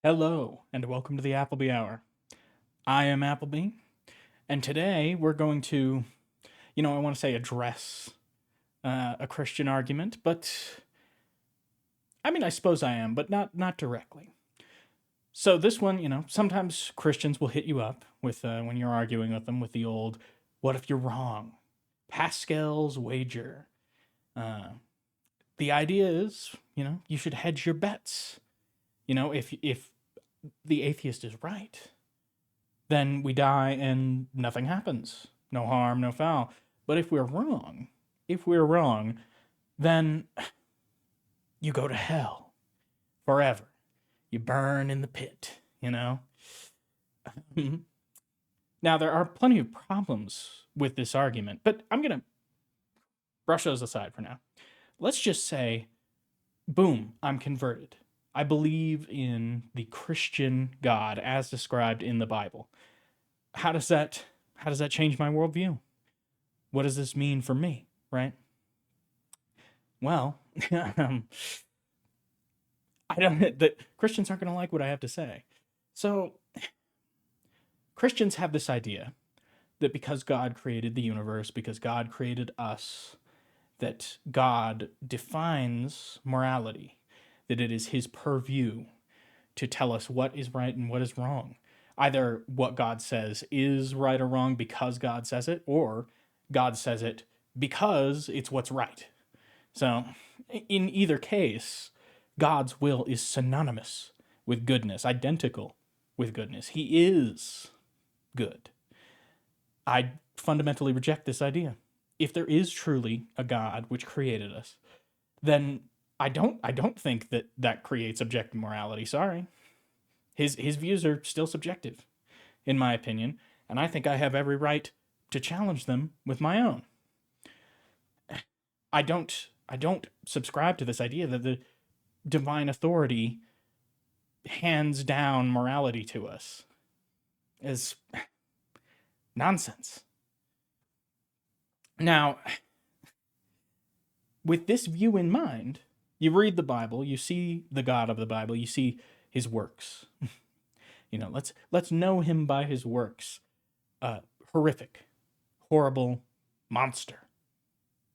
Hello, and welcome to the Appleby Hour. I am Appleby, and today we're going to, I want to say address a Christian argument, but I suppose I am, but not directly. So this one, sometimes Christians will hit you up with when you're arguing with them with the old, "What if you're wrong?" Pascal's wager. Uh, the idea is, you should hedge your bets. If the atheist is right, then we die and nothing happens. No harm, no foul. But if we're wrong, then you go to hell forever. You burn in the pit. Now, there are plenty of problems with this argument, but I'm going to brush those aside for now. Let's just say, boom, I'm converted. I believe in the Christian God as described in the Bible. How does that change my worldview? What does this mean for me, right? Well, um, I don't. The Christians aren't going to like what I have to say. So Christians have this idea that because God created the universe, because God created us, that God defines morality, that it is His purview to tell us what is right and what is wrong. Either what God says is right or wrong because God says it, or God says it because it's what's right. So, in either case, God's will is synonymous with goodness, identical with goodness. He is good. I fundamentally reject this idea. If there is truly a God which created us, then I don't think that creates objective morality. Sorry. His views are still subjective in my opinion, and I think I have every right to challenge them with my own. I don't subscribe to this idea that the divine authority hands down morality to us is nonsense. Now, with this view in mind, you read the Bible, you see the God of the Bible, you see his works. Let's know him by his works. Horrific, horrible monster.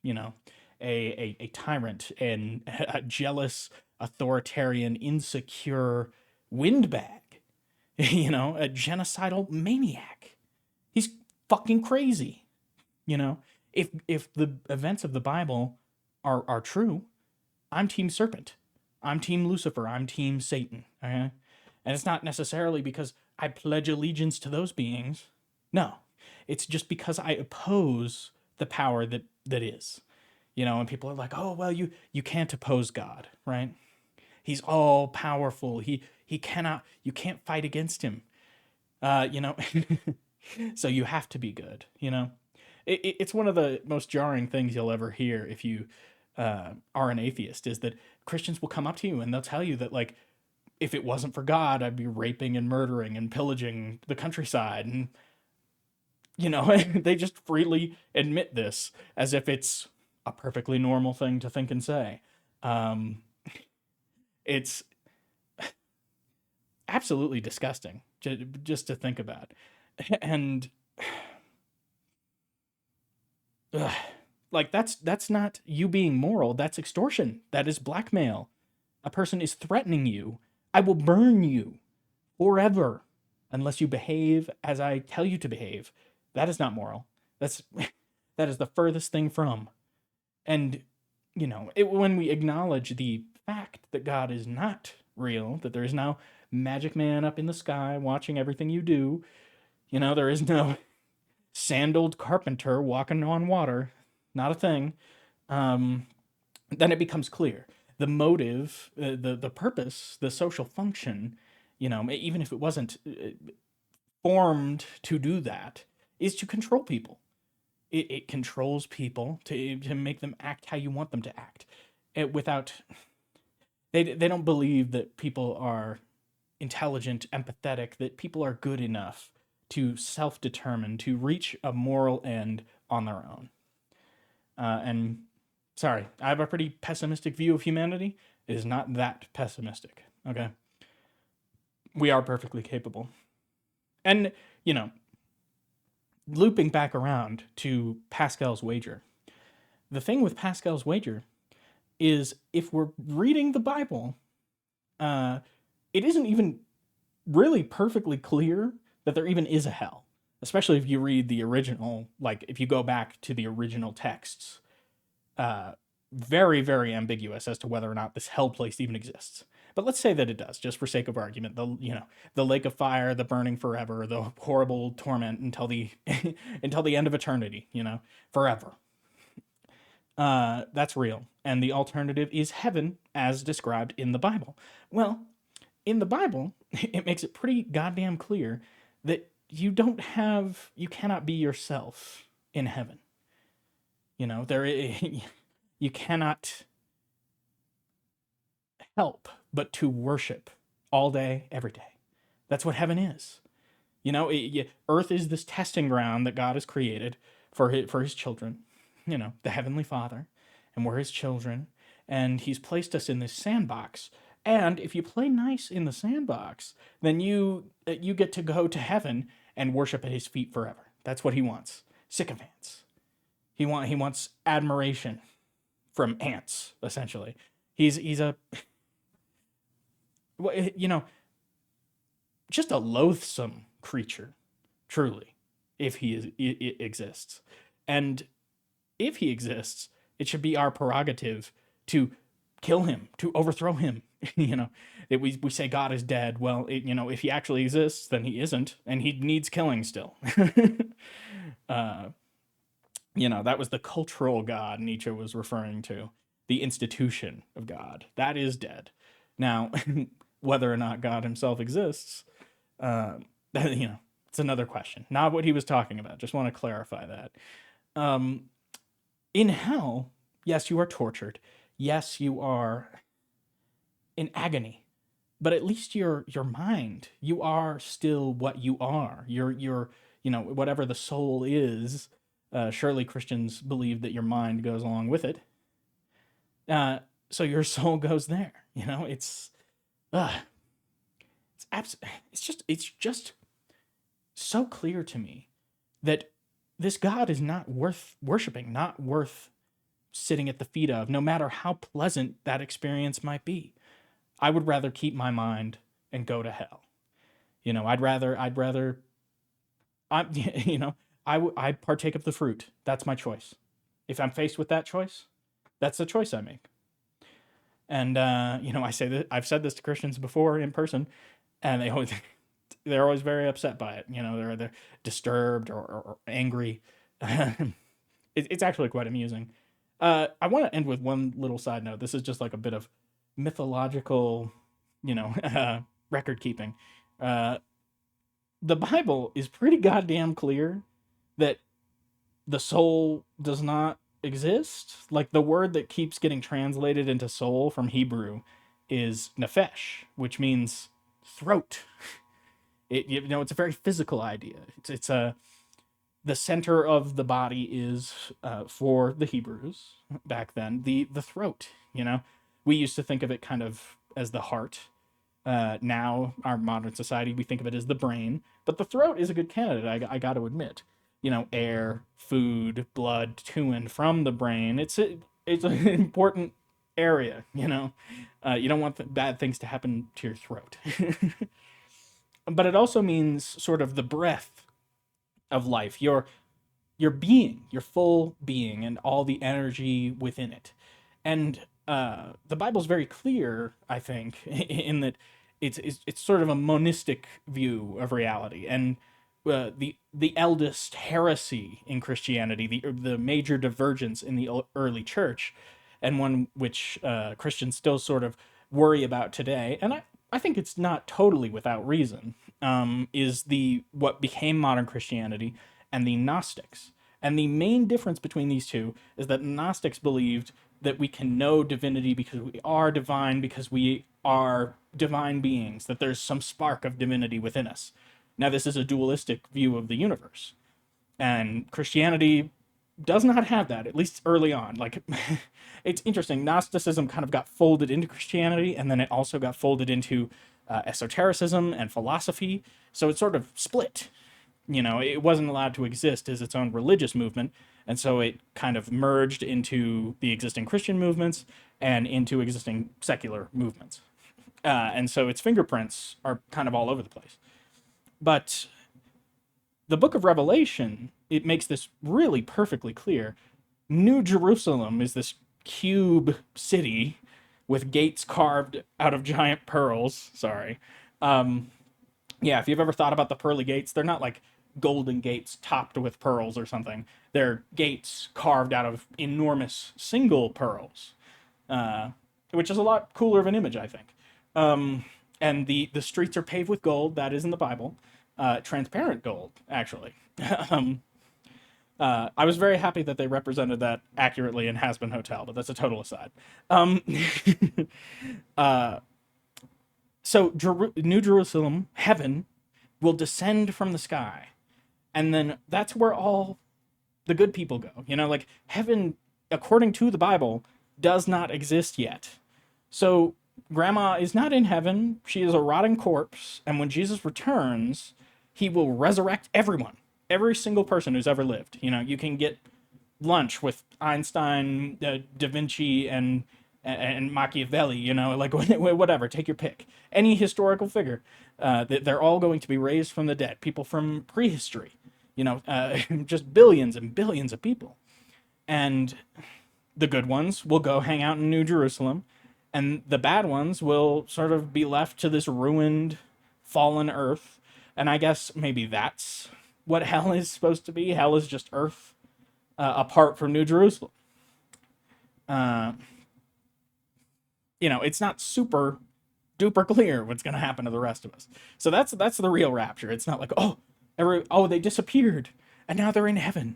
You know, a tyrant and a jealous, authoritarian, insecure windbag. A genocidal maniac. He's fucking crazy. If the events of the Bible are true, I'm Team Serpent. I'm Team Lucifer. I'm Team Satan. Okay? And it's not necessarily because I pledge allegiance to those beings. No, it's just because I oppose the power that is. And people are like, oh well, you can't oppose God, right? He's all powerful. He cannot. You can't fight against him. Uh, you know, so you have to be good. It's one of the most jarring things you'll ever hear if you are an atheist is that Christians will come up to you and they'll tell you that like if it wasn't for God, I'd be raping and murdering and pillaging the countryside, and they just freely admit this as if it's a perfectly normal thing to think and say. Um, it's absolutely disgusting just to think about, and ugh, like that's not you being moral. That's extortion. That is blackmail. A person is threatening you. I will burn you forever unless you behave as I tell you to behave. That is not moral. That's that is the furthest thing from. And when we acknowledge the fact that God is not real, that there is no magic man up in the sky watching everything you do, there is no sandaled carpenter walking on water, not a thing. Um, then it becomes clear the motive, the purpose, the social function. Even if it wasn't formed to do that, is to control people. It controls people to make them act how you want them to act. Without they don't believe that people are intelligent, empathetic, that people are good enough to self-determine, to reach a moral end on their own. And sorry, I have a pretty pessimistic view of humanity. It is not that pessimistic. Okay. We are perfectly capable. And, you know, looping back around to Pascal's wager, the thing with Pascal's wager is if we're reading the Bible, it isn't even really perfectly clear that there even is a hell, especially if you read the original, like if you go back to the original texts. Very, very ambiguous as to whether or not this hell place even exists. But let's say that it does, just for sake of argument. The lake of fire, the burning forever, the horrible torment until the until the end of eternity. Forever. That's real, and the alternative is heaven, as described in the Bible. Well, in the Bible, it makes it pretty goddamn clear that you cannot be yourself in heaven. You cannot help but to worship all day, every day. That's what heaven is. Earth is this testing ground that God has created for his children, the Heavenly Father, and we're his children, and he's placed us in this sandbox. And if you play nice in the sandbox, then you get to go to heaven and worship at his feet forever. That's what he wants. Sycophants. He wants admiration from ants, essentially. He's a just a loathsome creature, truly, if it exists. And if he exists, it should be our prerogative to kill him, to overthrow him. We say God is dead. Well, if he actually exists, then he isn't, and he needs killing still. That was the cultural God Nietzsche was referring to, the institution of God. That is dead. Now, whether or not God himself exists, it's another question. Not what he was talking about. Just want to clarify that. In hell, yes, you are tortured. Yes, you are in agony. But at least your mind, you are still what you are. You're whatever the soul is. Surely Christians believe that your mind goes along with it. So your soul goes there. It's just so clear to me that this God is not worth worshiping, not worth sitting at the feet of, no matter how pleasant that experience might be. I would rather keep my mind and go to hell. I partake of the fruit. That's my choice. If I'm faced with that choice, that's the choice I make. And I say that I've said this to Christians before in person, and they're always very upset by it. They're disturbed or angry. It's actually quite amusing. I want to end with one little side note. This is just like a bit of mythological, record keeping. The Bible is pretty goddamn clear that the soul does not exist. Like, the word that keeps getting translated into soul from Hebrew is nephesh, which means throat. It's a very physical idea. It's the center of the body is, for the Hebrews back then, the throat. We used to think of it kind of as the heart. Now, our modern society, we think of it as the brain, but the throat is a good candidate. I got to admit, air, food, blood to and from the brain. It's an important area. You don't want bad things to happen to your throat. But it also means sort of the breath of life, your being, your full being, and all the energy within it. And the Bible's very clear, I think, in that it's sort of a monistic view of reality. And the eldest heresy in Christianity, the major divergence in the early church, and one which Christians still sort of worry about today, and I think it's not totally without reason, is what became modern Christianity and the Gnostics. And the main difference between these two is that Gnostics believed that we can know divinity because we are divine, because we are divine beings, that there's some spark of divinity within us. Now, this is a dualistic view of the universe. And Christianity does not have that, at least early on. Like, it's interesting. Gnosticism kind of got folded into Christianity, and then it also got folded into esotericism and philosophy. So it sort of split. It wasn't allowed to exist as its own religious movement, and so it kind of merged into the existing Christian movements and into existing secular movements. And so its fingerprints are kind of all over the place. But the book of Revelation, it makes this really perfectly clear. New Jerusalem is this cube city with gates carved out of giant pearls. Sorry. Yeah, if you've ever thought about the pearly gates, they're not like golden gates topped with pearls or something. They're gates carved out of enormous single pearls, which is a lot cooler of an image, I think. And the streets are paved with gold. That is in the Bible. Transparent gold, actually. I was very happy that they represented that accurately in Hazbin Hotel, but that's a total aside. So New Jerusalem, heaven, will descend from the sky. And then that's where all the good people go. Like heaven, according to the Bible, does not exist yet. So Grandma is not in heaven. She is a rotting corpse. And when Jesus returns, he will resurrect everyone, every single person who's ever lived. You can get lunch with Einstein, Da Vinci, and Machiavelli, like whatever, take your pick. Any historical figure, they're all going to be raised from the dead. People from prehistory, just billions and billions of people. And the good ones will go hang out in New Jerusalem, and the bad ones will sort of be left to this ruined, fallen earth. And I guess maybe that's what hell is supposed to be. Hell is just earth apart from New Jerusalem. It's not super duper clear what's going to happen to the rest of us. So that's the real rapture. It's not like, they disappeared and now they're in heaven.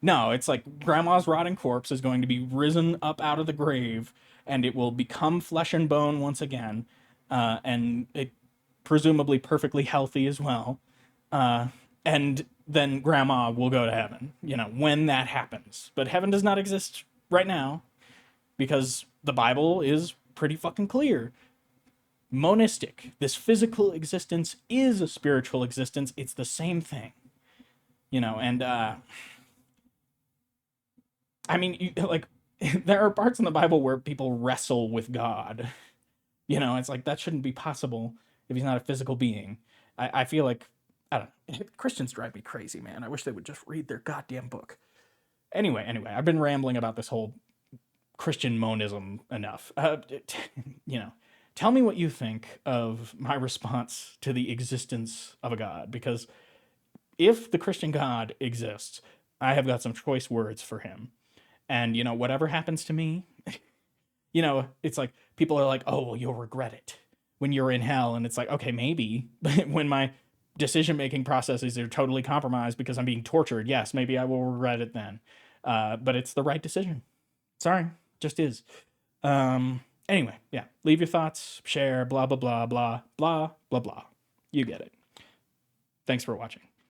No, it's like Grandma's rotting corpse is going to be risen up out of the grave, and it will become flesh and bone once again, and it presumably perfectly healthy as well. And then Grandma will go to heaven, when that happens. But heaven does not exist right now, because the Bible is pretty fucking clear. Monistic. This physical existence is a spiritual existence. It's the same thing. And I mean, there are parts in the Bible where people wrestle with God. It's like that shouldn't be possible if he's not a physical being. I feel like, I don't know. Christians drive me crazy, man. I wish they would just read their goddamn book. Anyway, I've been rambling about this whole Christian monism enough. Tell me what you think of my response to the existence of a God, because if the Christian God exists, I have got some choice words for him. And, whatever happens to me, it's like people are like, oh, well, you'll regret it when you're in hell. And it's like, okay, maybe. But when my decision-making processes are totally compromised because I'm being tortured, yes, maybe I will regret it then. But it's the right decision. Sorry, just is. Anyway, yeah, leave your thoughts, share, blah, blah, blah, blah, blah, blah, blah. You get it. Thanks for watching.